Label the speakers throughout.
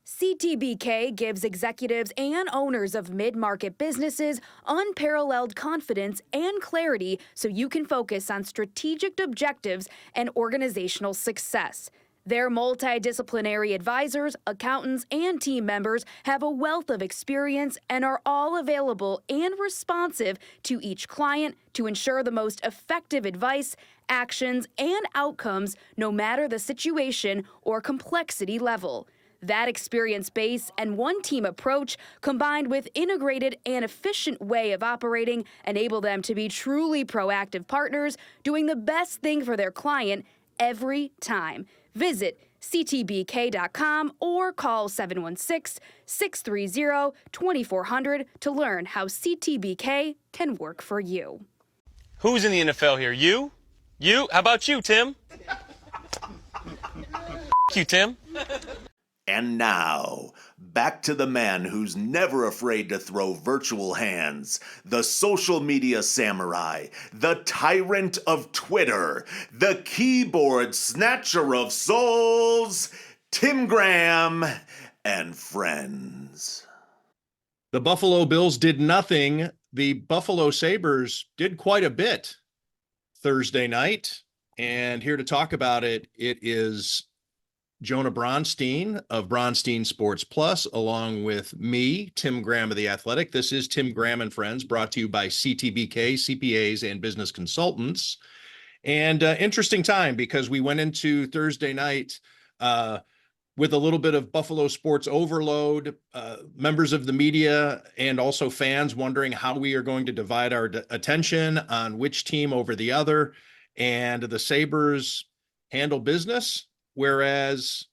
Speaker 1: CTBK gives executives and owners of mid-market businesses unparalleled confidence and clarity so you can focus on strategic objectives and organizational success. Their multidisciplinary advisors, accountants, and team members have a wealth of experience and are all available and responsive to each client to ensure the most effective advice, actions, and outcomes no matter the situation or complexity level. That experience base and one-team approach, combined with integrated and efficient way of operating, enable them to be truly proactive partners, doing the best thing for their client every time. Visit ctbk.com or call 716-630-2400 to learn how CTBK can work for you.
Speaker 2: Who's in the NFL here? You? You? How about you, Tim? You, Tim.
Speaker 3: And now, back to the man who's never afraid to throw virtual hands, the social media samurai, the tyrant of Twitter, the keyboard snatcher of souls, Tim Graham and friends.
Speaker 4: The Buffalo Bills did nothing. The Buffalo Sabres did quite a bit Thursday night. And here to talk about it, it is Jonah Bronstein of Bronstein Sports Plus, along with me, Tim Graham of The Athletic. This is Tim Graham and Friends, brought to you by CTBK, CPAs, and business consultants. And interesting time, because we went into Thursday night with a little bit of Buffalo sports overload, members of the media and also fans wondering how we are going to divide our attention on which team over the other. And the Sabres handle business. Whereas,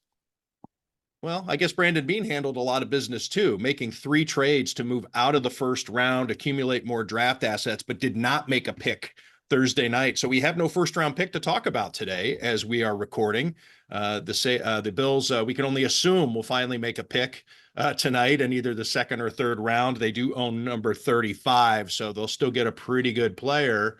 Speaker 4: well, I guess Brandon Beane handled a lot of business too, making 3 trades to move out of the first round, accumulate more draft assets, but did not make a pick Thursday night. So we have no first round pick to talk about today as we are recording. The Bills, we can only assume will finally make a pick tonight in either the second or third round. They do own number 35, so they'll still get a pretty good player.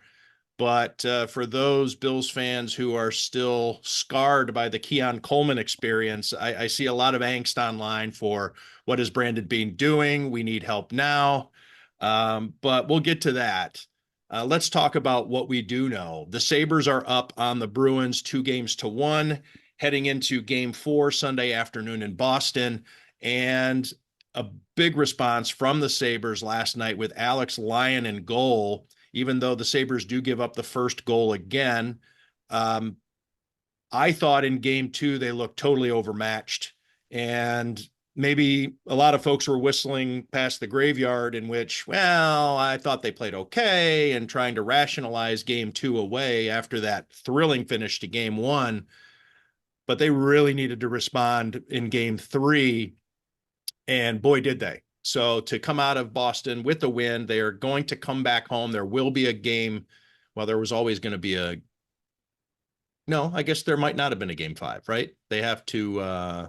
Speaker 4: But for those Bills fans who are still scarred by the Keon Coleman experience, I see a lot of angst online for what is Brandon Beane doing? We need help now. But we'll get to that. Let's talk about what we do know. The Sabres are up on the Bruins 2-1, heading into Game 4 Sunday afternoon in Boston. And a big response from the Sabres last night with Alex Lyon in goal. Even though the Sabres do give up the first goal again, I thought in Game 2 they looked totally overmatched. And maybe a lot of folks were whistling past the graveyard in which, well, I thought they played okay, and trying to rationalize Game 2 away after that thrilling finish to Game 1. But they really needed to respond in Game 3, and boy, did they. So to come out of Boston with a win, they are going to come back home. There will be a game. Well, there was always going to be no, I guess there might not have been a Game 5, right? They have to,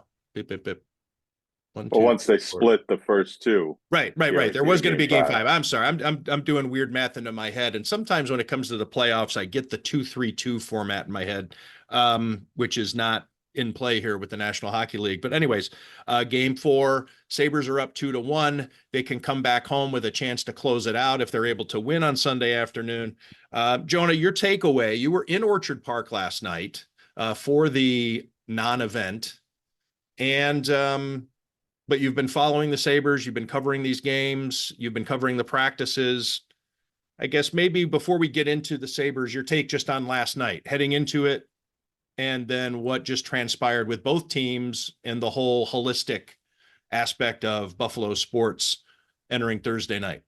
Speaker 5: once they split the first two.
Speaker 4: Right. There was going to be Game 5. I'm sorry. I'm doing weird math into my head. And sometimes when it comes to the playoffs, I get the 2-3-2 format in my head, which is not in play here with the National Hockey League. But anyways, Game 4, Sabres are up 2-1. They can come back home with a chance to close it out if they're able to win on Sunday afternoon. Jonah, your takeaway, you were in Orchard Park last night for the non-event. And, but you've been following the Sabres. You've been covering these games. You've been covering the practices. I guess maybe before we get into the Sabres, your take just on last night, heading into it, and then what just transpired with both teams and the whole holistic aspect of Buffalo sports entering Thursday night.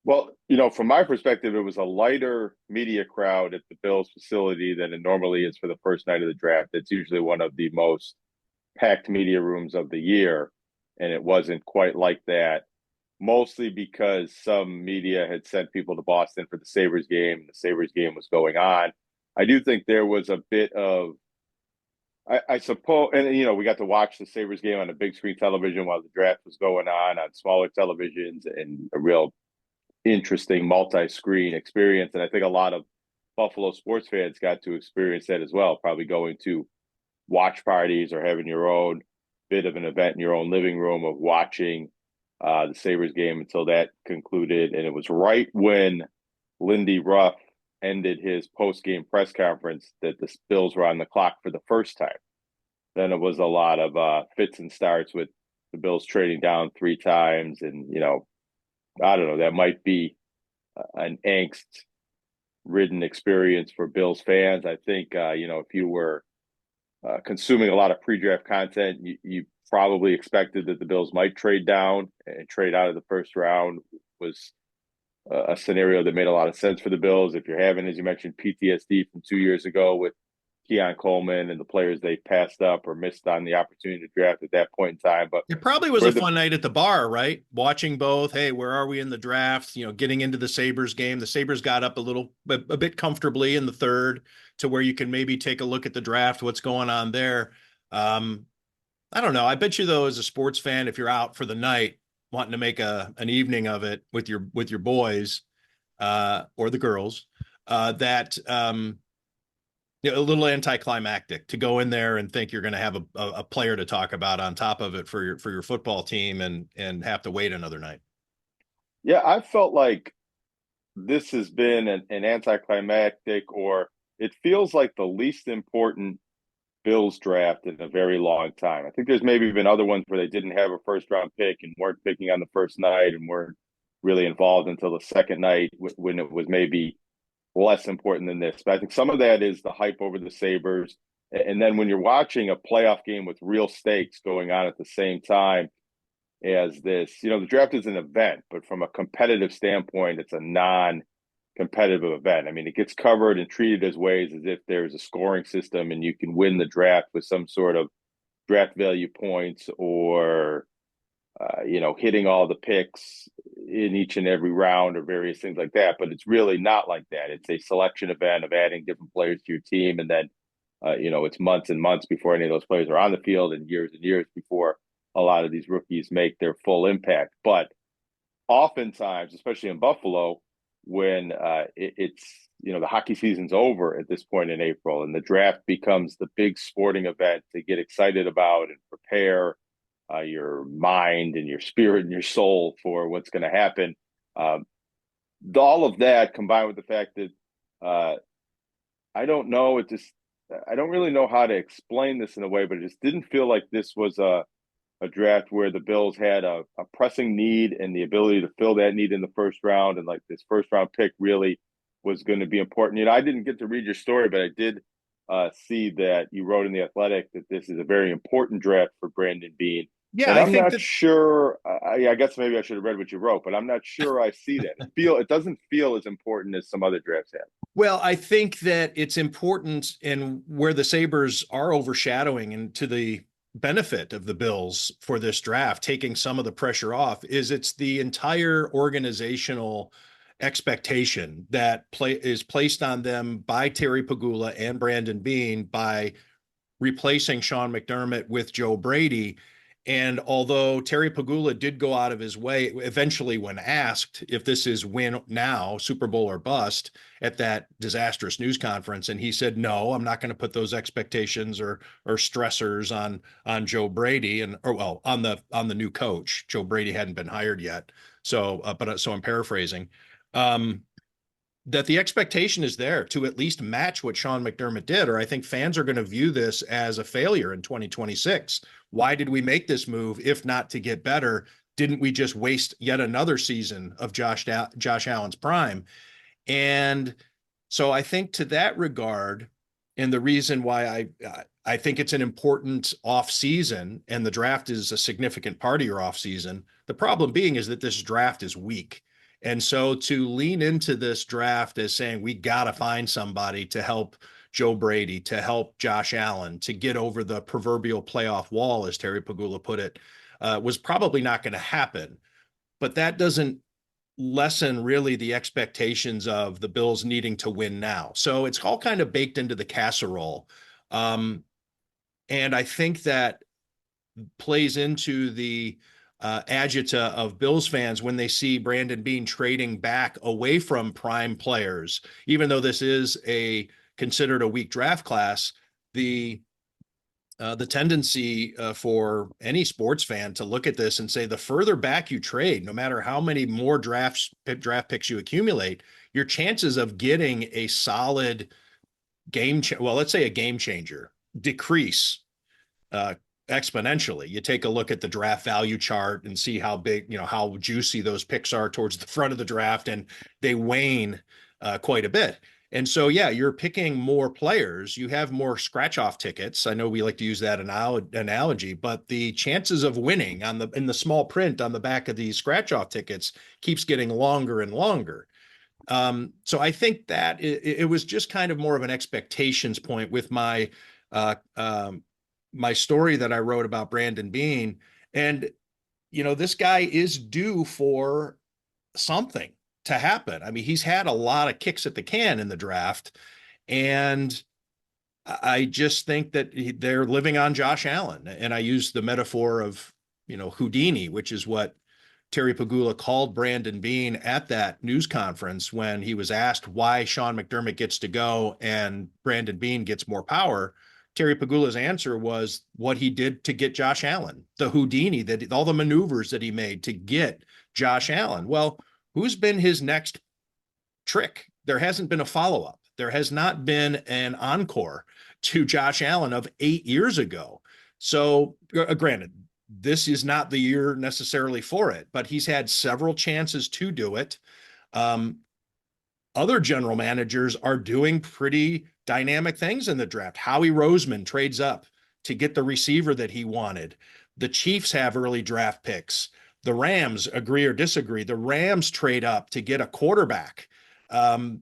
Speaker 5: Well, from my perspective, it was a lighter media crowd at the Bills facility than it normally is for the first night of the draft. It's usually one of the most packed media rooms of the year, and it wasn't quite like that, mostly because some media had sent people to Boston for the Sabres game. The Sabres game was going on. I do think there was a bit of, I suppose, and we got to watch the Sabres game on a big screen television while the draft was going on smaller televisions, and a real interesting multi-screen experience. And I think a lot of Buffalo sports fans got to experience that as well, probably going to watch parties or having your own bit of an event in your own living room of watching the Sabres game until that concluded. And it was right when Lindy Ruff ended his post-game press conference that the Bills were on the clock for the first time. Then it was a lot of fits and starts with the Bills trading down 3 times. And, I don't know, that might be an angst-ridden experience for Bills fans. I think, if you were consuming a lot of pre-draft content, you probably expected that the Bills might trade down and trade out of the first round. Was a scenario that made a lot of sense for the Bills. If you're having, as you mentioned, PTSD from 2 years ago with Keon Coleman and the players they passed up or missed on the opportunity to draft at that point in time. But
Speaker 4: it probably was a fun night at the bar, right? Watching both. Hey, where are we in the draft? Getting into the Sabres game. The Sabres got up a bit comfortably in the third to where you can maybe take a look at the draft, what's going on there. I don't know. I bet you though, as a sports fan, if you're out for the night wanting to make an evening of it with your boys or the girls, that a little anticlimactic to go in there and think you're going to have a player to talk about on top of it for your football team and have to wait another night.
Speaker 5: Yeah, I felt like this has been an anticlimactic, or it feels like the least important Bills draft in a very long time. I think there's maybe been other ones where they didn't have a first round pick and weren't picking on the first night and weren't really involved until the second night when it was maybe less important than this. But I think some of that is the hype over the Sabres. And then when you're watching a playoff game with real stakes going on at the same time as this, the draft is an event, but from a competitive standpoint, it's a non-competitive event. I mean, it gets covered and treated as ways as if there's a scoring system and you can win the draft with some sort of draft value points or hitting all the picks in each and every round or various things like that. But it's really not like that. It's a selection event of adding different players to your team. And then, it's months and months before any of those players are on the field and years before a lot of these rookies make their full impact. But oftentimes, especially in Buffalo, when it's, the hockey season's over at this point in April and the draft becomes the big sporting event to get excited about and prepare your mind and your spirit and your soul for what's going to happen. All of that combined with the fact that I don't know, I don't really know how to explain this in a way, but it just didn't feel like this was a draft where the Bills had a pressing need and the ability to fill that need in the first round. And like this first round pick really was going to be important. I didn't get to read your story, but I did see that you wrote in The Athletic that this is a very important draft for Brandon Beane.
Speaker 4: Yeah,
Speaker 5: and
Speaker 4: I
Speaker 5: I'm
Speaker 4: think
Speaker 5: not sure. I guess maybe I should have read what you wrote, but I'm not sure I see that. It doesn't feel as important as some other drafts have.
Speaker 4: Well, I think that it's important, and where the Sabres are overshadowing and to the benefit of the Bills for this draft, taking some of the pressure off, is it's the entire organizational expectation that is placed on them by Terry Pegula and Brandon Beane by replacing Sean McDermott with Joe Brady. And although Terry Pegula did go out of his way eventually when asked if this is win now, Super Bowl or bust, at that disastrous news conference, and he said, no, I'm not going to put those expectations or stressors on Joe Brady on the new coach. Joe Brady hadn't been hired yet. So I'm paraphrasing. That the expectation is there to at least match what Sean McDermott did, or I think fans are going to view this as a failure in 2026. Why did we make this move if not to get better? Didn't we just waste yet another season of Josh Allen's prime? And so I think to that regard, and the reason why I think it's an important off season and the draft is a significant part of your off season, the problem being is that this draft is weak. And so to lean into this draft as saying we got to find somebody to help Joe Brady, to help Josh Allen, to get over the proverbial playoff wall, as Terry Pegula put it, was probably not going to happen. But that doesn't lessen really the expectations of the Bills needing to win now. So it's all kind of baked into the casserole. And I think that plays into the agita of Bills fans when they see Brandon Beane trading back away from prime players. Even though this is considered a weak draft class, the the tendency for any sports fan to look at this and say the further back you trade, no matter how many more draft picks you accumulate, your chances of getting a solid let's say a game changer decrease exponentially. You take a look at the draft value chart and see how big, how juicy those picks are towards the front of the draft, and they wane quite a bit. And so, yeah, you're picking more players. You have more scratch-off tickets. I know we like to use that analogy, but the chances of winning in the small print on the back of these scratch-off tickets keeps getting longer and longer. So I think that it was just kind of more of an expectations point with my my story that I wrote about Brandon Beane. And, this guy is due for something to happen. I mean, he's had a lot of kicks at the can in the draft, and I just think that they're living on Josh Allen. And I use the metaphor of, Houdini, which is what Terry Pagula called Brandon Beane at that news conference when he was asked why Sean McDermott gets to go and Brandon Beane gets more power. Terry Pagula's answer was what he did to get Josh Allen, the Houdini, that all the maneuvers that he made to get Josh Allen. Well, who's been his next trick? There hasn't been a follow-up. There has not been an encore to Josh Allen of 8 years ago. So granted, this is not the year necessarily for it, but he's had several chances to do it. Other general managers are doing pretty dynamic things in the draft. Howie Roseman trades up to get the receiver that he wanted. The Chiefs have early draft picks. The Rams, agree or disagree, the Rams trade up to get a quarterback.
Speaker 5: The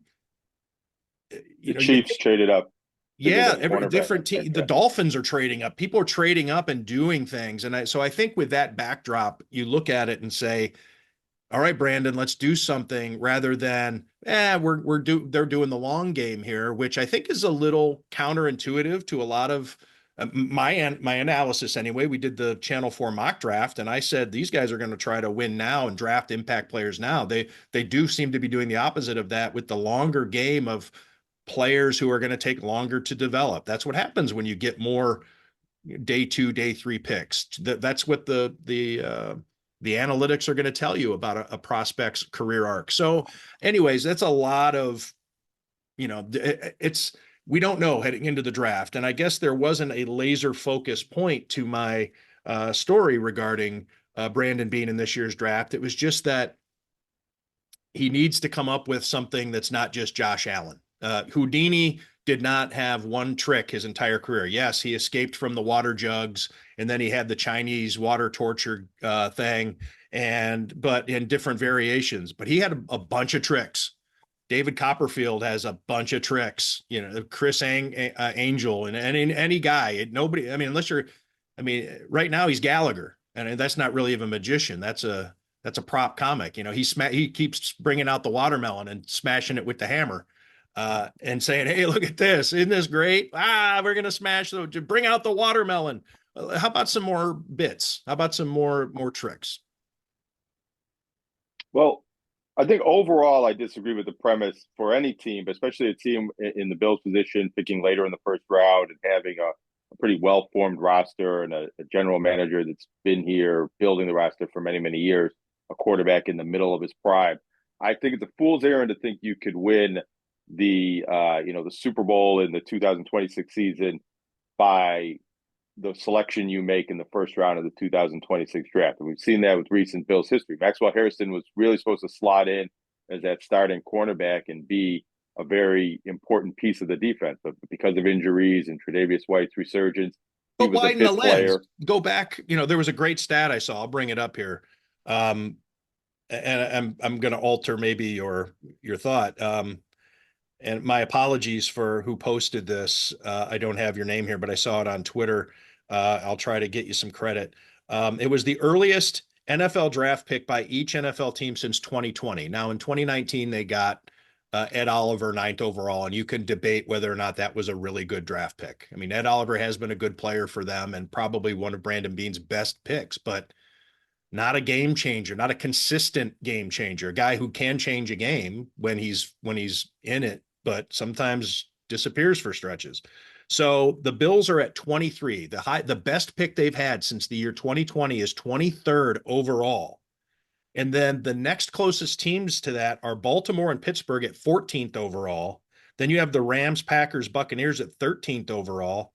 Speaker 5: Chiefs traded up.
Speaker 4: Yeah, every different team. The Dolphins are trading up. People are trading up and doing things. And so I think with that backdrop, you look at it and say, all right, Brandon, let's do something rather than, they're doing the long game here, which I think is a little counterintuitive to a lot of my analysis anyway. We did the Channel 4 mock draft, and I said these guys are going to try to win now and draft impact players now. They do seem to be doing the opposite of that with the longer game of players who are going to take longer to develop. That's what happens when you get more day 2, day 3 picks. That's what the analytics are going to tell you about a prospect's career arc. So anyways, that's a lot of, we don't know heading into the draft. And I guess there wasn't a laser focus point to my story regarding Brandon Beane in this year's draft. It was just that he needs to come up with something that's not just Josh Allen. Houdini did not have one trick his entire career. Yes, he escaped from the water jugs, and then he had the Chinese water torture thing, but in different variations. But he had a bunch of tricks. David Copperfield has a bunch of tricks. Chris Angel and any guy. Nobody. I mean, right now he's Gallagher, and that's not really of a magician. That's a prop comic. He keeps bringing out the watermelon and smashing it with the hammer. And saying, hey, look at this. Isn't this great? We're going to smash bring out the watermelon. How about some more bits? How about some more tricks?
Speaker 5: Well, I think overall, I disagree with the premise for any team, especially a team in the Bills position, picking later in the first round and having a pretty well-formed roster and a general manager that's been here building the roster for many, many years, a quarterback in the middle of his prime. I think it's a fool's errand to think you could win the Super Bowl in the 2026 season by the selection you make in the first round of the 2026 draft. And we've seen that with recent Bills history. Maxwell Harrison was really supposed to slot in as that starting cornerback and be a very important piece of the defense. But because of injuries and Tre'Davious White's resurgence, he was a fifth player.
Speaker 4: Go back, there was a great stat I saw. I'll bring it up here. And I'm going to alter maybe your thought. And my apologies for who posted this. I don't have your name here, but I saw it on Twitter. I'll try to get you some credit. It was the earliest NFL draft pick by each NFL team since 2020. Now, in 2019, they got Ed Oliver 9th overall, and you can debate whether or not that was a really good draft pick. I mean, Ed Oliver has been a good player for them and probably one of Brandon Beane's best picks, but not a game changer, not a consistent game changer, a guy who can change a game when he's in it. But sometimes disappears for stretches. So the Bills are at 23. The best pick they've had since the year 2020 is 23rd overall. And then the next closest teams to that are Baltimore and Pittsburgh at 14th overall. Then you have the Rams, Packers, Buccaneers at 13th overall.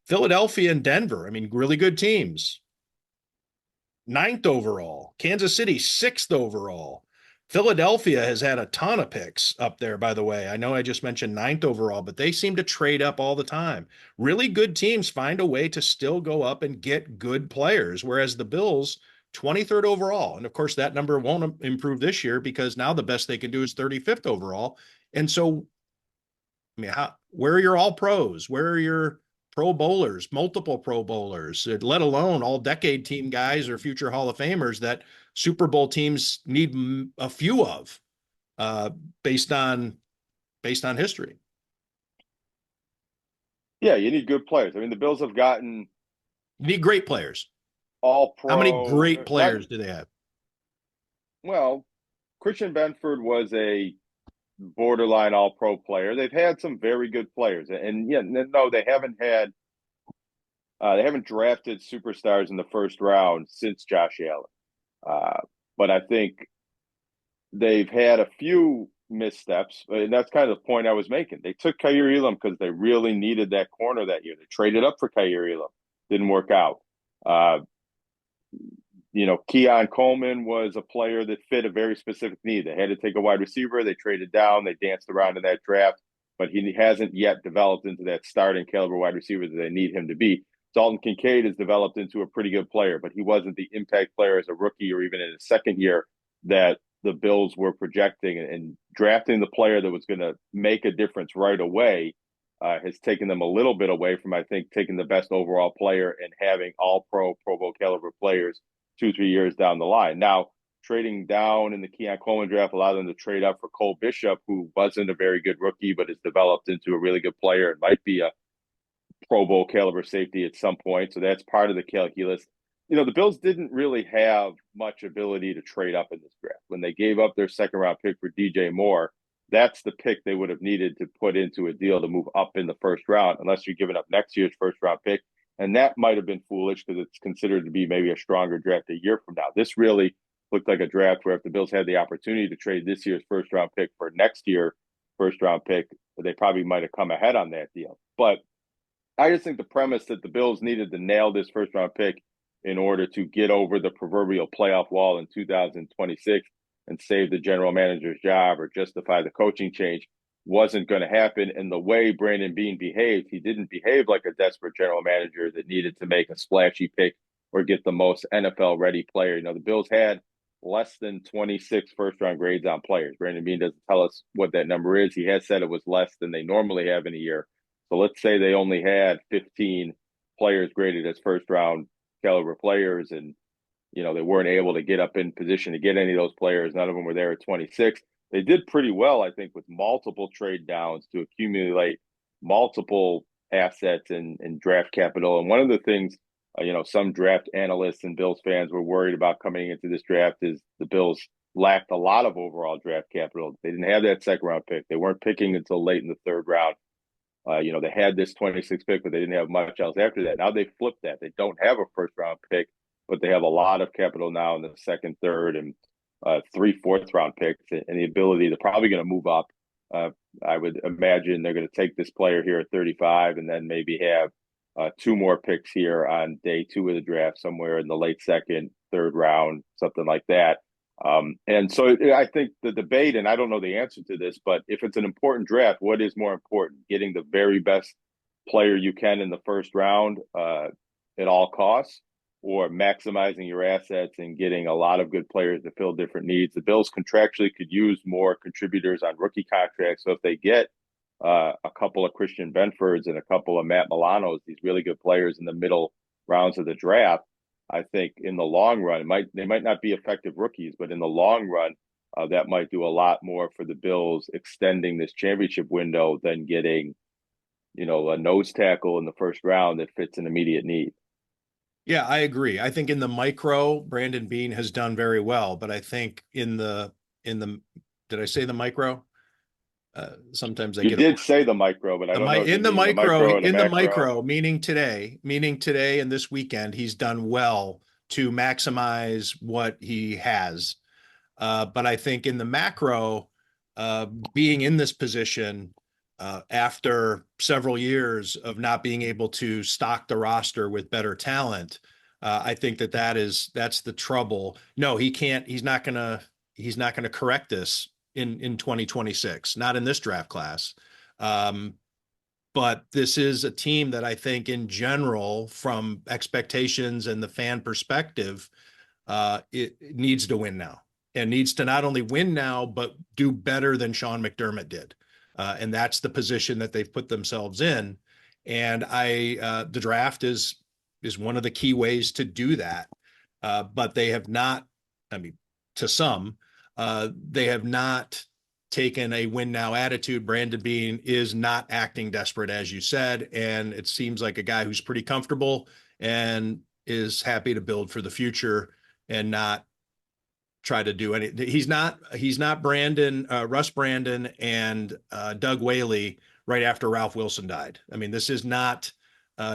Speaker 4: Philadelphia and Denver, I mean, really good teams. 9th overall. Kansas City, 6th overall. Philadelphia has had a ton of picks up there, by the way. I know I just mentioned 9th overall, but they seem to trade up all the time. Really good teams find a way to still go up and get good players, whereas the Bills, 23rd overall. And of course, that number won't improve this year because now the best they can do is 35th overall. And so, I mean, where are your all pros? Where are your pro bowlers, multiple pro bowlers, let alone all decade team guys or future Hall of Famers that Super Bowl teams need a few of, based on history?
Speaker 5: Yeah, you need good players. I mean, the Bills have gotten
Speaker 4: You need great players.
Speaker 5: all pro.
Speaker 4: How many great players do they have?
Speaker 5: Well, Christian Benford was a borderline all pro player. They've had some very good players. And yeah, no, they haven't drafted superstars in the first round since Josh Allen. But I think they've had a few missteps, and that's kind of the point I was making. They took Kaiir Elam because they really needed that corner that year. They traded up for Kaiir Elam. Didn't work out. Keon Coleman was a player that fit a very specific need. They had to take a wide receiver. They traded down. They danced around in that draft, but he hasn't yet developed into that starting caliber wide receiver that they need him to be. Dalton Kincaid has developed into a pretty good player, but he wasn't the impact player as a rookie or even in his second year that the Bills were projecting. And drafting the player that was going to make a difference right away has taken them a little bit away from, I think, taking the best overall player and having all Pro Bowl caliber players 2-3 years down the line. Now, trading down in the Keon Coleman draft allowed them to trade up for Cole Bishop, who wasn't a very good rookie, but has developed into a really good player and might be a Pro Bowl caliber safety at some point. So that's part of the calculus. The Bills didn't really have much ability to trade up in this draft. When they gave up their second round pick for DJ Moore, that's the pick they would have needed to put into a deal to move up in the first round, unless you're giving up next year's first round pick. And that might have been foolish because it's considered to be maybe a stronger draft a year from now. This really looked like a draft where if the Bills had the opportunity to trade this year's first round pick for next year's first round pick, they probably might have come ahead on that deal. But I just think the premise that the Bills needed to nail this first round pick in order to get over the proverbial playoff wall in 2026 and save the general manager's job or justify the coaching change wasn't going to happen. And the way Brandon Beane behaved, he didn't behave like a desperate general manager that needed to make a splashy pick or get the most NFL-ready player. The Bills had less than 26 first-round grades on players. Brandon Beane doesn't tell us what that number is. He has said it was less than they normally have in a year. So let's say they only had 15 players graded as first-round caliber players, and they weren't able to get up in position to get any of those players. None of them were there at 26. They did pretty well, I think, with multiple trade downs to accumulate multiple assets and draft capital. And one of the things, some draft analysts and Bills fans were worried about coming into this draft is the Bills lacked a lot of overall draft capital. They didn't have that second round pick. They weren't picking until late in the third round. They had this 26 pick, but they didn't have much else after that. Now they flipped that. They don't have a first round pick, but they have a lot of capital now in the second, third, and 3 fourth-round picks, and the ability they're probably going to move up. I would imagine they're going to take this player here at 35 and then maybe have 2 more picks here on day 2 of the draft, somewhere in the late second, third round, something like that. And so I think the debate, and I don't know the answer to this, but if it's an important draft, what is more important? Getting the very best player you can in the first round at all costs, or maximizing your assets and getting a lot of good players to fill different needs? The Bills contractually could use more contributors on rookie contracts. So if they get a couple of Christian Benfords and a couple of Matt Milanos, these really good players in the middle rounds of the draft, I think in the long run, they might not be effective rookies, but in the long run, that might do a lot more for the Bills extending this championship window than getting, a nose tackle in the first round that fits an immediate need.
Speaker 4: Yeah, I agree. I think in the micro, Brandon Beane has done very well, but I think in the did I say the micro? Sometimes I
Speaker 5: You
Speaker 4: get
Speaker 5: did say the micro, but I don't know if you
Speaker 4: in the
Speaker 5: mean the micro and the macro.
Speaker 4: meaning today and this weekend, he's done well to maximize what he has. But I think in the macro, being in this position after several years of not being able to stock the roster with better talent, I think that's the trouble. No, he can't. He's not gonna correct this in 2026. Not in this draft class. Um, but this is a team that I think, in general, from expectations and the fan perspective, it needs to win now, and needs to not only win now, but do better than Sean McDermott did. And that's the position that they've put themselves in. And the draft is one of the key ways to do that. But they have not, I mean, to some, they have not taken a win now attitude. Brandon Beane is not acting desperate, as you said, and it seems like a guy who's pretty comfortable and is happy to build for the future and not try to do anything. He's not Russ Brandon and Doug Whaley right after Ralph Wilson died. I mean, this is not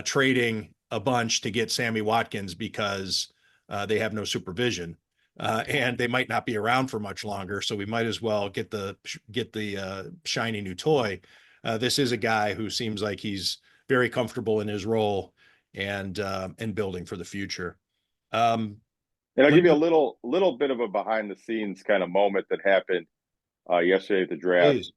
Speaker 4: trading a bunch to get Sammy Watkins because they have no supervision. And they might not be around for much longer, so we might as well get the shiny new toy. This is a guy who seems like he's very comfortable in his role and building for the future.
Speaker 5: And I'll give you a little bit of a behind the scenes kind of moment that happened yesterday at the draft.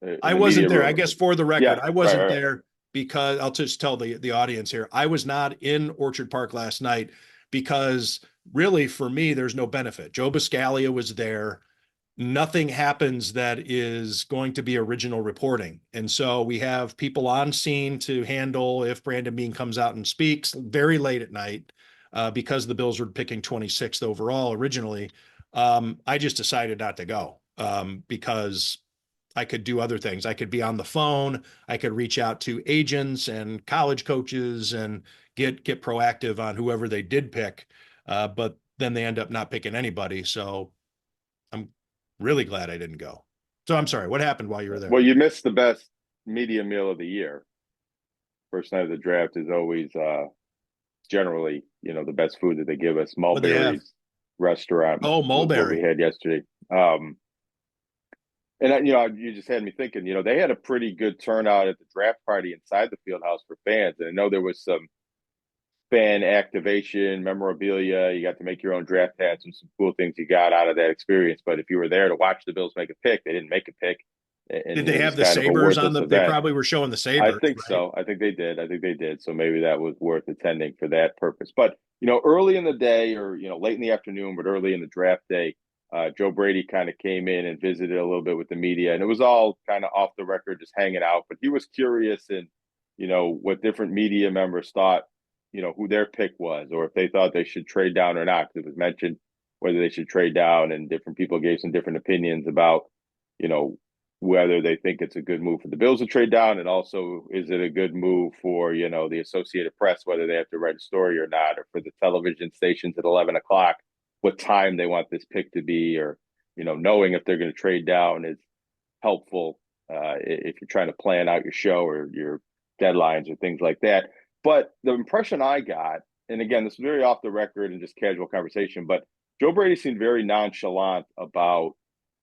Speaker 4: Please. I wasn't there. I guess for the record,
Speaker 5: Yeah,
Speaker 4: I wasn't
Speaker 5: right.
Speaker 4: there because I'll just tell the audience here. I was not in Orchard Park last night because really for me, there's no benefit. Joe Biscaglia was there. Nothing happens that is going to be original reporting. And so we have people on scene to handle if Brandon Beane comes out and speaks very late at night because the Bills were picking 26th overall originally. I just decided not to go because I could do other things. I could be on the phone. I could reach out to agents and college coaches and get proactive on whoever they did pick. But then they end up not picking anybody. So I'm really glad I didn't go. So I'm sorry. What happened while you were there?
Speaker 5: Well, you missed the best media meal of the year. First night of the draft is always generally, the best food that they give us. Mulberry's restaurant.
Speaker 4: Oh, Mulberry.
Speaker 5: What we had yesterday. And you just had me thinking, they had a pretty good turnout at the draft party inside the field house for fans. And I know there was some fan activation, memorabilia. You got to make your own draft hats and some cool things you got out of that experience. But if you were there to watch the Bills make a pick, they didn't make a pick. And
Speaker 4: did they have the Sabres on the? They probably were showing the Sabres.
Speaker 5: I think so. I think they did. So maybe that was worth attending for that purpose. But early in the day, or late in the afternoon, but early in the draft day, Joe Brady kind of came in and visited a little bit with the media, and it was all kind of off the record, just hanging out. But he was curious and what different media members thought, who their pick was, or if they thought they should trade down or not. Because it was mentioned whether they should trade down, and different people gave some different opinions about, whether they think it's a good move for the Bills to trade down, and also is it a good move for, the Associated Press, whether they have to write a story or not, or for the television stations at 11 o'clock, what time they want this pick to be, or, knowing if they're going to trade down is helpful if you're trying to plan out your show or your deadlines or things like that. But the impression I got, and again, this is very off the record and just casual conversation, but Joe Brady seemed very nonchalant about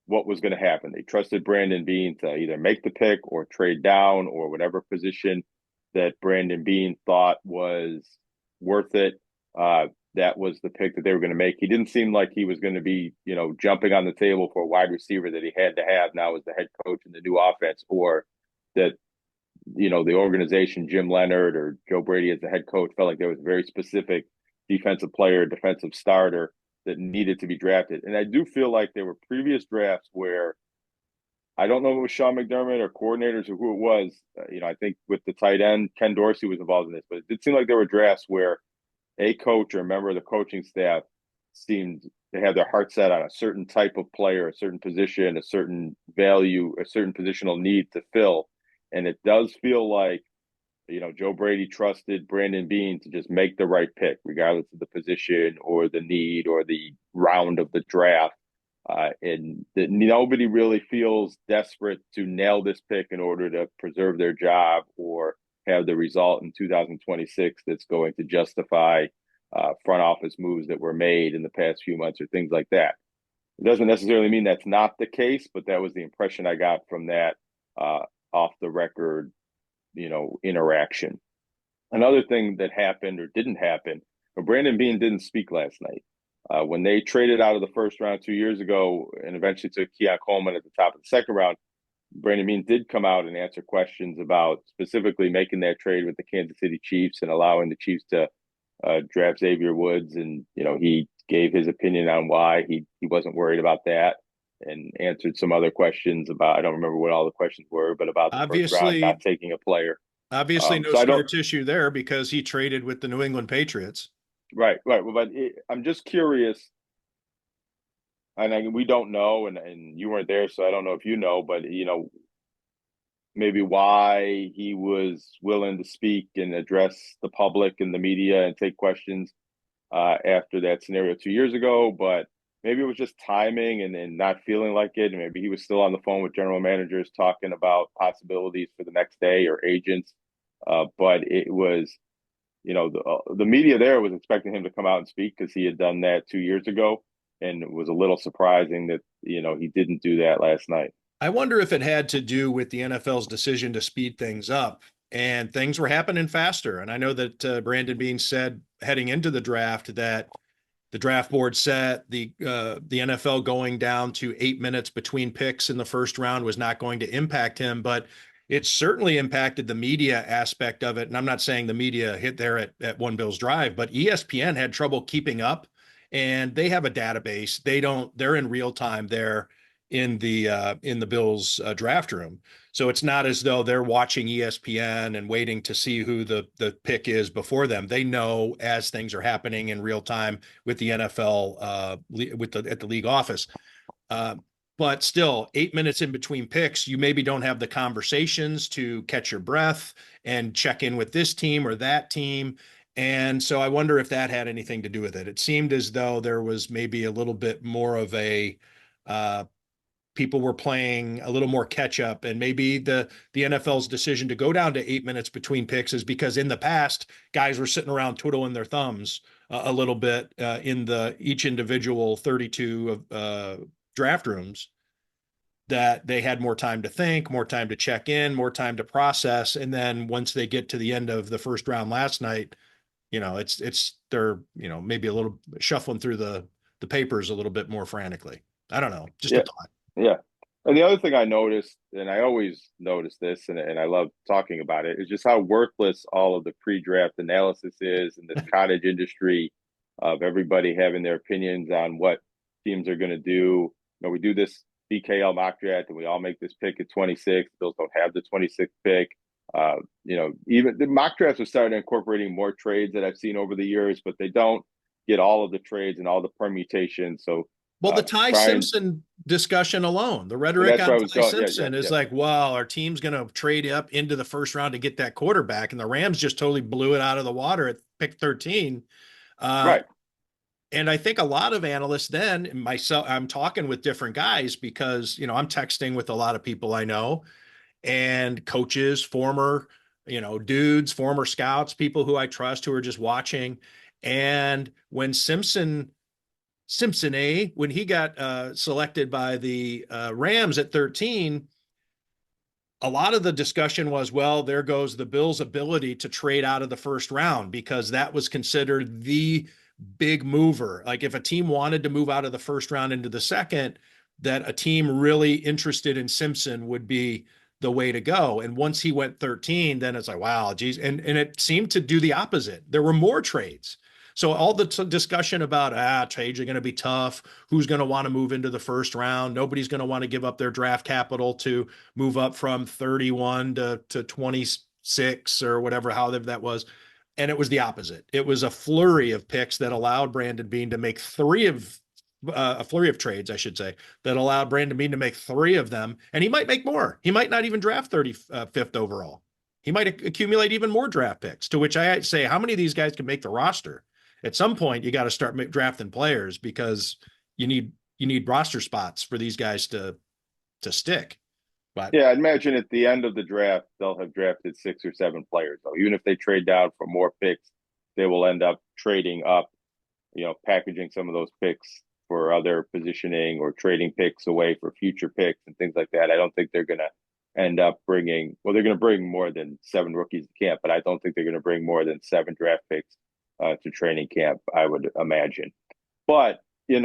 Speaker 5: what was going to happen. They trusted Brandon Beane to either make the pick or trade down or whatever position that Brandon Beane thought was worth it. That was the pick that they were going to make. He didn't seem like he was going to be, jumping on the table for a wide receiver that he had to have now as the head coach in the new offense, or that, the organization, Jim Leonard or Joe Brady as the head coach, felt like there was a very specific defensive player, defensive starter that needed to be drafted. And I do feel like there were previous drafts where, I don't know if it was Sean McDermott or coordinators or who it was. I think with the tight end, Ken Dorsey was involved in this, but it did seem like there were drafts where a coach or a member of the coaching staff seemed to have their heart set on a certain type of player, a certain position, a certain value, a certain positional need to fill. And it does feel like, Joe Brady trusted Brandon Beane to just make the right pick, regardless of the position or the need or the round of the draft. and that nobody really feels desperate to nail this pick in order to preserve their job or have the result in 2026 that's going to justify front office moves that were made in the past few months or things like that. It doesn't necessarily mean that's not the case, but that was the impression I got from that off the record, interaction. Another thing that happened or didn't happen, Brandon Beane didn't speak last night. When they traded out of the first round 2 years ago and eventually took Keon Coleman at the top of the second round, Brandon Beane did come out and answer questions about specifically making that trade with the Kansas City Chiefs and allowing the Chiefs to draft Xavier Woods. And, he gave his opinion on why he wasn't worried about that and answered some other questions about, I don't remember what all the questions were, but about the first round not taking a player.
Speaker 4: Obviously, no scar tissue there because he traded with the New England Patriots.
Speaker 5: Right. Well, but I'm just curious, and we don't know, and you weren't there, so I don't know if you know, but maybe why he was willing to speak and address the public and the media and take questions after that scenario 2 years ago, but maybe it was just timing and not feeling like it, and maybe he was still on the phone with general managers talking about possibilities for the next day or agents, but it was. The media there was expecting him to come out and speak because he had done that 2 years ago, and it was a little surprising that, he didn't do that last night.
Speaker 4: I wonder if it had to do with the NFL's decision to speed things up, and things were happening faster. And I know that Brandon Beane said heading into the draft that the draft board set the NFL going down to 8 minutes between picks in the first round was not going to impact him, but it certainly impacted the media aspect of it. And I'm not saying the media hit there at One Bills Drive, but ESPN had trouble keeping up, and they have a database. They're in real time there in the Bills draft room. So it's not as though they're watching ESPN and waiting to see who the pick is before them. They know as things are happening in real time with the NFL at the league office. But still, 8 minutes in between picks, you maybe don't have the conversations to catch your breath and check in with this team or that team. And so I wonder if that had anything to do with it. It seemed as though there was maybe a little bit more of a people were playing a little more catch up, and maybe the NFL's decision to go down to 8 minutes between picks is because in the past guys were sitting around twiddling their thumbs a little bit in each individual 32 draft rooms, that they had more time to think, more time to check in, more time to process. And then once they get to the end of the first round last night, they're, maybe a little shuffling through the papers a little bit more frantically. I don't know. Just a thought.
Speaker 5: Yeah. And the other thing I noticed, and I always notice this, and I love talking about it, is just how worthless all of the pre-draft analysis is in this cottage industry of everybody having their opinions on what teams are going to do. We do this BKL mock draft, and we all make this pick at 26. Bills don't have the 26th pick. Even the mock drafts have started incorporating more trades that I've seen over the years, but they don't get all of the trades and all the permutations. So,
Speaker 4: well, the Ty Simpson discussion alone, the rhetoric on Ty Simpson is like, wow, our team's going to trade up into the first round to get that quarterback. And the Rams just totally blew it out of the water at pick 13.
Speaker 5: Right.
Speaker 4: And I think a lot of analysts then, myself, I'm talking with different guys because, I'm texting with a lot of people I know and coaches, former, dudes, former scouts, people who I trust who are just watching. And when Simpson, when he got selected by the Rams at 13, a lot of the discussion was, well, there goes the Bills' ability to trade out of the first round because that was considered the big mover. Like if a team wanted to move out of the first round into the second, that a team really interested in Simpson would be the way to go. And once he went 13, then it's like, wow, geez. And it seemed to do the opposite. There were more trades. So all the discussion about trades are going to be tough. Who's going to want to move into the first round? Nobody's going to want to give up their draft capital to move up from 31 to 26 or whatever, however that was. And it was the opposite. It was a flurry of picks that allowed Brandon Beane to make a flurry of trades, I should say, that allowed Brandon Beane to make 3 of them. And he might make more. He might not even draft 35th overall. He might accumulate even more draft picks, to which I say, how many of these guys can make the roster? At some point, you got to start drafting players because you need you need roster spots for these guys to stick. But
Speaker 5: Yeah, I'd imagine at the end of the draft, they'll have drafted 6 or 7 players. So even if they trade down for more picks, they will end up trading up, packaging some of those picks for other positioning or trading picks away for future picks and things like that. I don't think they're going to end up bringing, well, they're going to bring more than 7 rookies to camp, but I don't think they're going to bring more than 7 draft picks to training camp, I would imagine. But you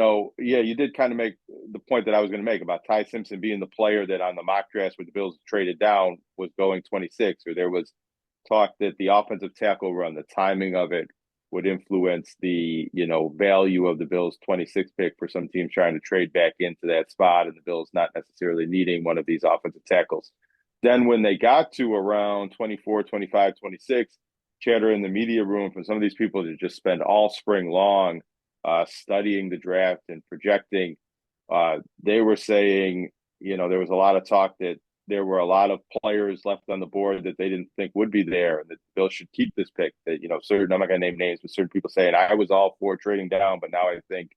Speaker 5: did kind of make the point that I was going to make about Ty Simpson being the player that on the mock draft where the Bills traded down was going 26, or there was talk that the offensive tackle run, the timing of it would influence the, value of the Bills 26 pick for some teams trying to trade back into that spot and the Bills not necessarily needing one of these offensive tackles. Then when they got to around 24, 25, 26, chatter in the media room from some of these people to just spend all spring long studying the draft and projecting, they were saying, there was a lot of talk that there were a lot of players left on the board that they didn't think would be there, and that the Bills should keep this pick. That, certain, I'm not going to name names, but certain people saying, I was all for trading down, but now I think,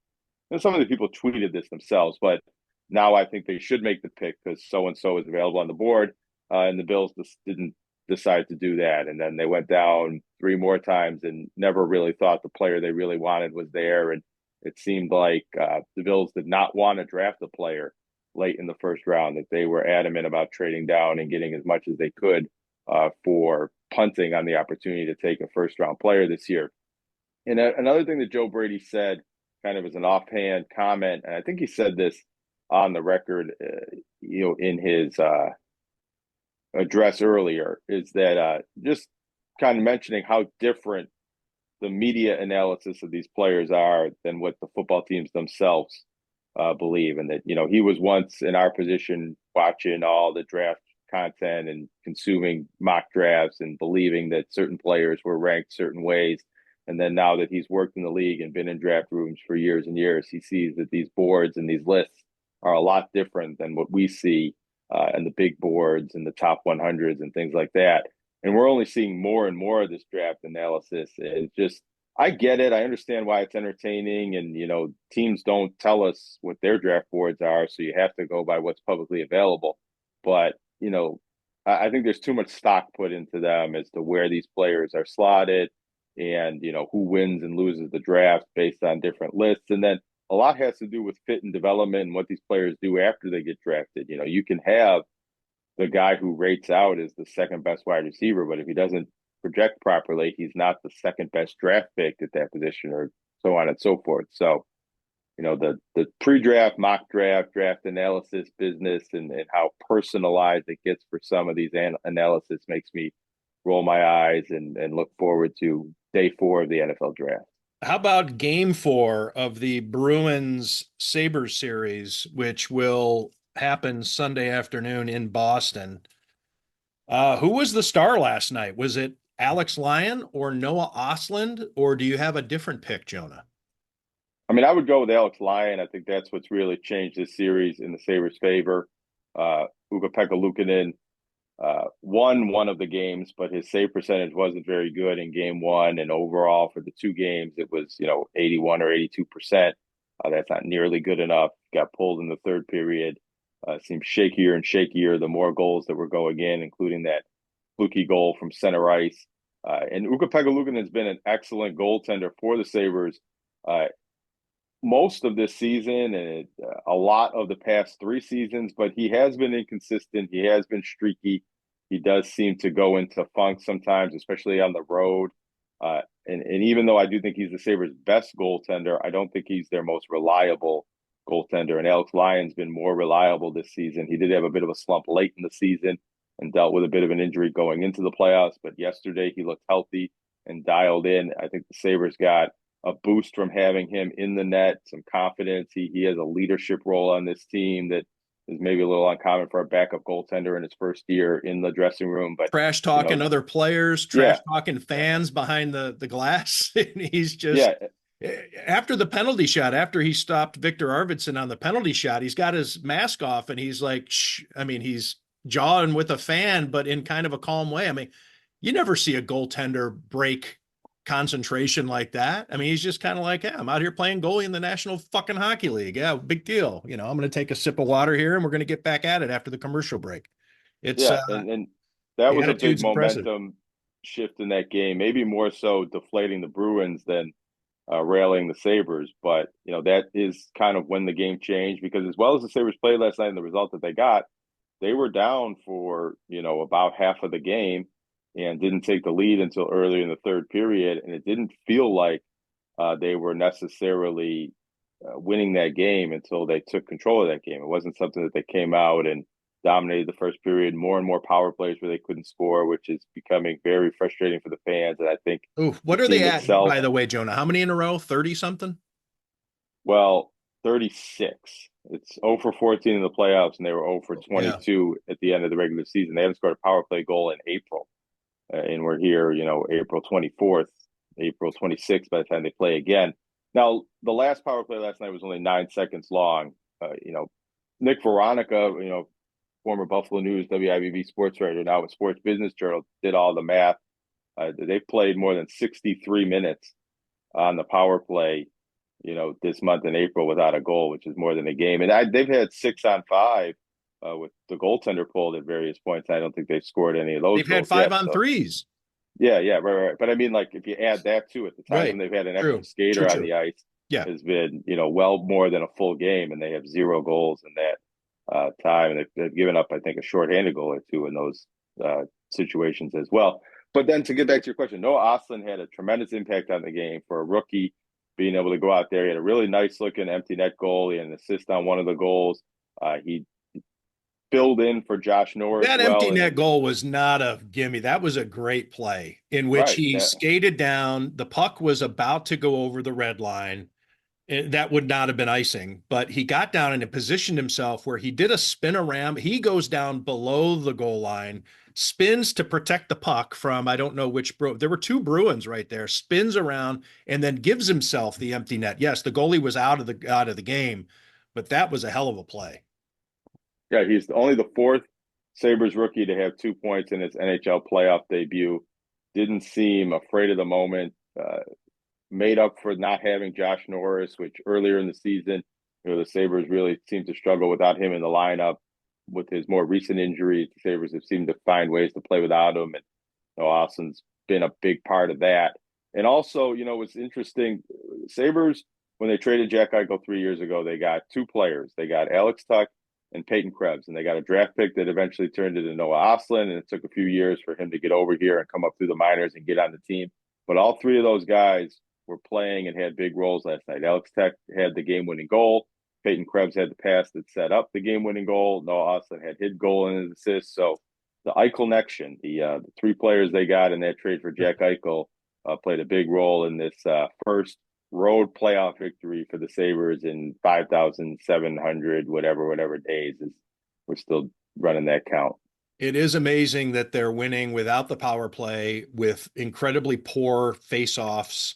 Speaker 5: some of the people tweeted this themselves, but now I think they should make the pick because so-and-so is available on the board, and the Bills just didn't decide to do that. And then they went down 3 more times and never really thought the player they really wanted was there. And it seemed like the Bills did not want to draft a player late in the first round, that they were adamant about trading down and getting as much as they could for punting on the opportunity to take a first-round player this year. And another thing that Joe Brady said, kind of as an offhand comment, and I think he said this on the record, in his address earlier, is that just kind of mentioning how different the media analysis of these players are than what the football teams themselves believe. And that, he was once in our position watching all the draft content and consuming mock drafts and believing that certain players were ranked certain ways. And then now that he's worked in the league and been in draft rooms for years and years, he sees that these boards and these lists are a lot different than what we see and the big boards and the top 100s and things like that. And we're only seeing more and more of this draft analysis. It's just, I get it. I understand why it's entertaining. And, teams don't tell us what their draft boards are, so you have to go by what's publicly available. But, I think there's too much stock put into them as to where these players are slotted and, who wins and loses the draft based on different lists. And then a lot has to do with fit and development and what these players do after they get drafted. You can have the guy who rates out as the second best wide receiver, but if he doesn't project properly, he's not the second best draft pick at that position, or so on and so forth. So, the pre-draft, mock draft, draft analysis business and how personalized it gets for some of these analysis makes me roll my eyes and look forward to day 4 of the NFL draft.
Speaker 4: how about game 4 of the Bruins Sabres series, which will happen Sunday afternoon in Boston? Who was the star last night? Was it Alex Lyon or Noah Ostlund, or do you have a different pick, Jonah?
Speaker 5: I mean, I would go with Alex Lyon. I think that's what's really changed this series in the Sabres' favor. Ukko-Pekka won one of the games, but his save percentage wasn't very good in game 1. And overall for the 2 games, it was, 81 or 82%. That's not nearly good enough. Got pulled in the third period. Seemed shakier and shakier the more goals that were going in, including that fluky goal from center ice. And Ukko-Pekka has been an excellent goaltender for the Sabres most of this season and a lot of the past 3 seasons, but he has been inconsistent. He has been streaky. He does seem to go into funk sometimes, especially on the road. And even though I do think he's the Sabres' best goaltender, I don't think he's their most reliable goaltender. And Alex Lyon's been more reliable this season. He did have a bit of a slump late in the season and dealt with a bit of an injury going into the playoffs. But yesterday he looked healthy and dialed in. I think the Sabres got a boost from having him in the net, some confidence. He has a leadership role on this team that is maybe a little uncommon for a backup goaltender in his first year in the dressing room. But
Speaker 4: trash talking other players, trash talking fans behind the glass. And he's just after the penalty shot, after he stopped Victor Arvidsson on the penalty shot, he's got his mask off and he's like, shh. I mean, he's jawing with a fan, but in kind of a calm way. I mean, you never see a goaltender break concentration like that. I mean, he's just kind of like, yeah, I'm out here playing goalie in the National fucking Hockey League. Yeah, big deal. You know, I'm going to take a sip of water here and we're going to get back at it after the commercial break. It's
Speaker 5: Yeah, and that
Speaker 4: the
Speaker 5: was a big
Speaker 4: attitude's impressive.
Speaker 5: momentum shift in that game. Maybe more so deflating the Bruins than railing the Sabres. But that is kind of when the game changed, because as well as the Sabres played last night and the result that they got, they were down for about half of the game and didn't take the lead until early in the third period, and it didn't feel like they were necessarily winning that game until they took control of that game. It wasn't something that they came out and dominated the first period. More and more power plays where they couldn't score, which is becoming very frustrating for the fans. And I think
Speaker 4: Ooh,
Speaker 5: the
Speaker 4: what are they
Speaker 5: team
Speaker 4: at,
Speaker 5: itself,
Speaker 4: by the way, Jonah? How many in a row? 30 something?
Speaker 5: well, 36. It's 0 for 14 in the playoffs, and they were 0 for
Speaker 4: Yeah.
Speaker 5: 22 at the end of the regular season. They haven't scored a power play goal in April. And we're here, April 24th, April 26th by the time they play again. Now, the last power play last night was only 9 seconds long. Nick Veronica, former Buffalo News, WIBB sports writer, now with Sports Business Journal, did all the math. They've played more than 63 minutes on the power play, this month in April without a goal, which is more than a game. And they've had 6 on 5 with the goaltender pulled at various points. I don't think they've scored any of those.
Speaker 4: They've had 5 on 3s.
Speaker 5: Yeah, right. But I mean, like, if you add that to it, the time when they've had an extra skater on the ice has been, well more than a full game, and they have 0 goals in that time. And they've given up, I think, a shorthanded goal or 2 in those situations as well. But then to get back to your question, Noah Ostlund had a tremendous impact on the game for a rookie, being able to go out there. He had a really nice looking empty net goal. He had an assist on one of the goals. He filled in for Josh Norris.
Speaker 4: That empty net goal was not a gimme. That was a great play in which he skated down. The puck was about to go over the red line. That would not have been icing, but he got down and positioned himself where he did a spin around. He goes down below the goal line, spins to protect the puck from, I don't know which there were 2 Bruins right there, spins around and then gives himself the empty net. Yes, the goalie was out of the game, but that was a hell of a play.
Speaker 5: Yeah, he's only the 4th Sabres rookie to have 2 points in his NHL playoff debut. Didn't seem afraid of the moment. Made up for not having Josh Norris, which earlier in the season, the Sabres really seemed to struggle without him in the lineup. With his more recent injuries, the Sabres have seemed to find ways to play without him, and Austin's been a big part of that. And also, it's interesting. Sabres, when they traded Jack Eichel 3 years ago, they got 2 players. They got Alex Tuch and Peyton Krebs, and they got a draft pick that eventually turned into Noah Ostlund, and it took a few years for him to get over here and come up through the minors and get on the team. But all 3 of those guys were playing and had big roles last night. Alex Tuch had the game-winning goal. Peyton Krebs had the pass that set up the game-winning goal. Noah Ostlund had his goal and his assist. So the Eichel connection, the 3 players they got in that trade for Jack Eichel played a big role in this first road playoff victory for the Sabres in 5,700 whatever days. We're still running that count.
Speaker 4: It is amazing that they're winning without the power play, with incredibly poor face-offs,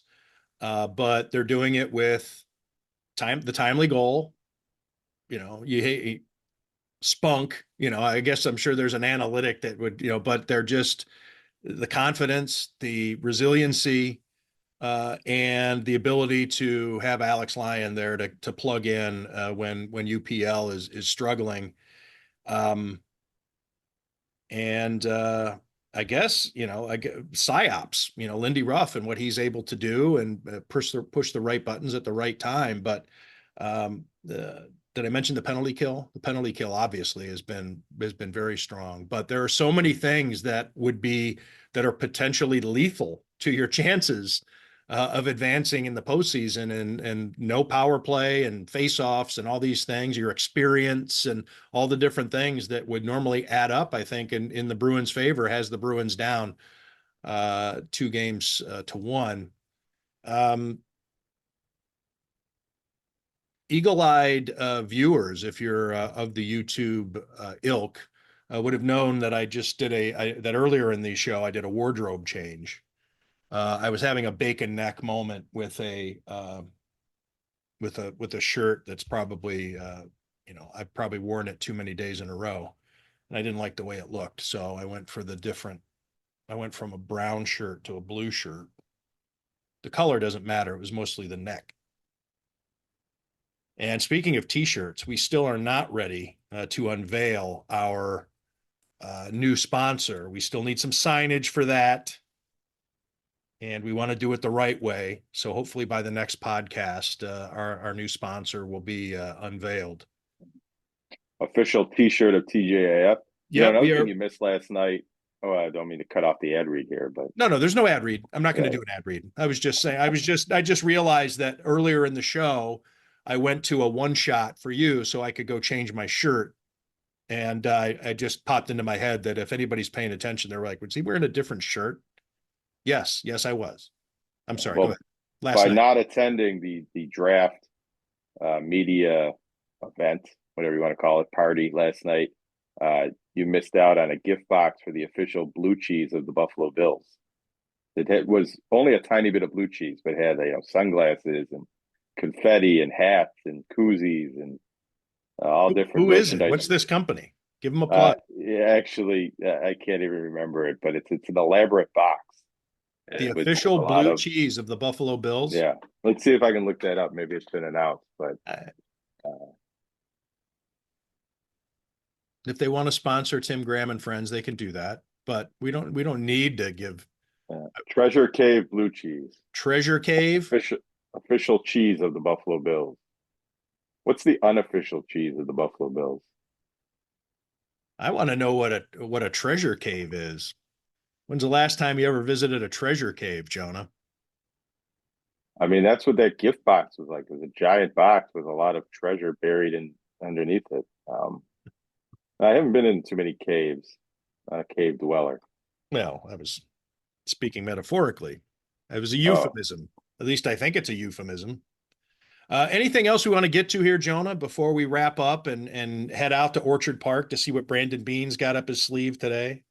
Speaker 4: but they're doing it with the timely goal. You hate spunk. I guess I'm sure there's an analytic that would, but they're just the confidence, the resiliency, and the ability to have Alex Lyon there to plug in when UPL is struggling. I guess, psyops, Lindy Ruff and what he's able to do and push the right buttons at the right time. But did I mention the penalty kill? The penalty kill obviously has been very strong, but there are so many things that are potentially lethal to your chances of advancing in the postseason, and no power play and face-offs and all these things, your experience and all the different things that would normally add up, I think, in the Bruins' favor, has the Bruins down 2 games to 1. Eagle-eyed viewers, if you're of the YouTube ilk, would have known that I just did that earlier in the show, I did a wardrobe change. I was having a bacon neck moment with a shirt that's probably I've probably worn it too many days in a row, and I didn't like the way it looked, so I went from a brown shirt to a blue shirt. The color doesn't matter. It was mostly the neck. And speaking of t-shirts, we still are not ready to unveil our new sponsor. We still need some signage for that. And we want to do it the right way. So hopefully by the next podcast, our new sponsor will be unveiled.
Speaker 5: Official T-shirt of TGAF.
Speaker 4: Yeah,
Speaker 5: another thing you missed last night. Oh, I don't mean to cut off the ad read here, but
Speaker 4: no, there's no ad read. I'm not going to do an ad read. I was just saying, I just realized that earlier in the show, I went to a one shot for you so I could go change my shirt. And I just popped into my head that if anybody's paying attention, they're like, was he wearing a different shirt? Yes, I was. I'm sorry.
Speaker 5: Well,
Speaker 4: go ahead.
Speaker 5: by not attending the draft media event, whatever you want to call it, party last night, you missed out on a gift box for the official blue cheese of the Buffalo Bills. It was only a tiny bit of blue cheese, but had sunglasses and confetti and hats and koozies and all different.
Speaker 4: Who is it? What's this company? Give them a plug.
Speaker 5: Yeah, actually, I can't even remember it, but it's an elaborate box.
Speaker 4: The official blue cheese of the Buffalo Bills.
Speaker 5: Yeah, let's see if I can look that up. Maybe it's been announced, but
Speaker 4: if they want to sponsor Tim Graham and friends, they can do that. But we don't need to give
Speaker 5: Treasure Cave blue cheese.
Speaker 4: Treasure Cave
Speaker 5: official cheese of the Buffalo Bills. What's the unofficial cheese of the Buffalo Bills?
Speaker 4: I want to know what a treasure cave is. When's the last time you ever visited a treasure cave, Jonah?
Speaker 5: I mean, that's what that gift box was like. It was a giant box with a lot of treasure buried underneath it. I haven't been in too many caves. Not a cave dweller.
Speaker 4: Well, I was speaking metaphorically. It was a euphemism. At least I think it's a euphemism. Anything else we want to get to here, Jonah, before we wrap up and head out to Orchard Park to see what Brandon Beane's got up his sleeve today?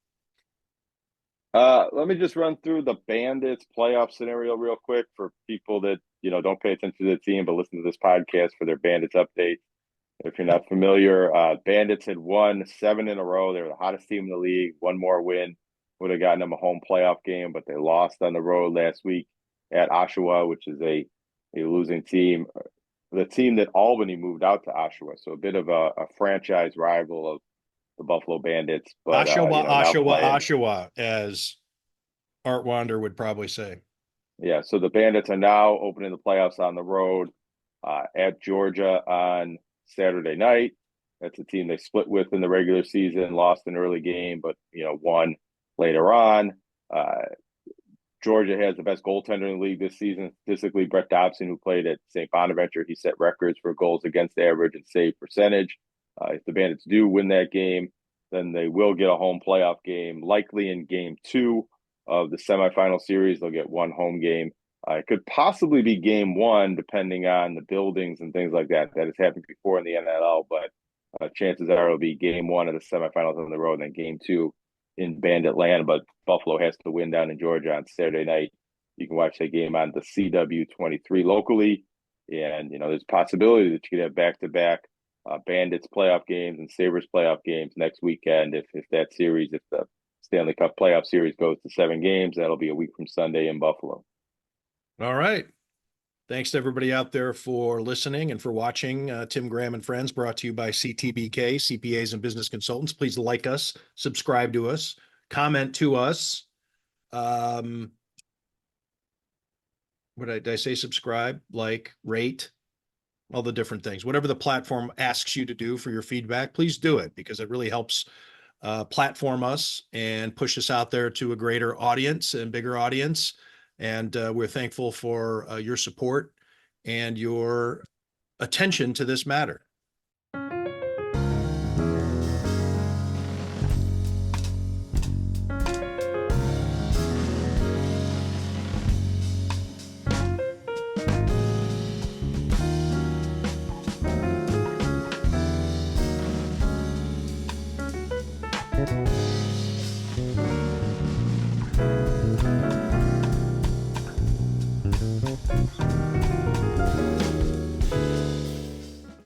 Speaker 5: Let me just run through the Bandits playoff scenario real quick for people that, don't pay attention to the team, but listen to this podcast for their Bandits updates. If you're not familiar, Bandits had won 7 in a row. They were the hottest team in the league. One more win would have gotten them a home playoff game, but they lost on the road last week at Oshawa, which is a losing team. The team that Albany moved out to Oshawa, so a bit of a franchise rival of the Buffalo Bandits. But
Speaker 4: Oshawa, as Art Wander would probably say.
Speaker 5: Yeah, so the Bandits are now opening the playoffs on the road at Georgia on Saturday night. That's a team they split with in the regular season, lost an early game, but won later on. Georgia has the best goaltender in the league this season. Statistically, Brett Dobson, who played at St. Bonaventure, he set records for goals against average and save percentage. If the Bandits do win that game, then they will get a home playoff game, likely in game 2 of the semifinal series. They'll get one home game. It could possibly be game 1, depending on the buildings and things like that. That has happened before in the NLL, but chances are it'll be game 1 of the semifinals on the road, and then game 2 in Bandit land. But Buffalo has to win down in Georgia on Saturday night. You can watch that game on the CW23 locally. And, there's a possibility that you could have back-to-back Bandits playoff games and Sabres playoff games next weekend. If the Stanley Cup playoff series goes to 7 games, that'll be a week from Sunday in Buffalo.
Speaker 4: All right. Thanks to everybody out there for listening and for watching Tim Graham and Friends, brought to you by CTBK, CPAs and Business Consultants. Please like us, subscribe to us, comment to us. What did I say? Subscribe, like, rate, all the different things. Whatever the platform asks you to do for your feedback, please do it, because it really helps platform us and push us out there to a greater audience and bigger audience. And we're thankful for your support and your attention to this matter.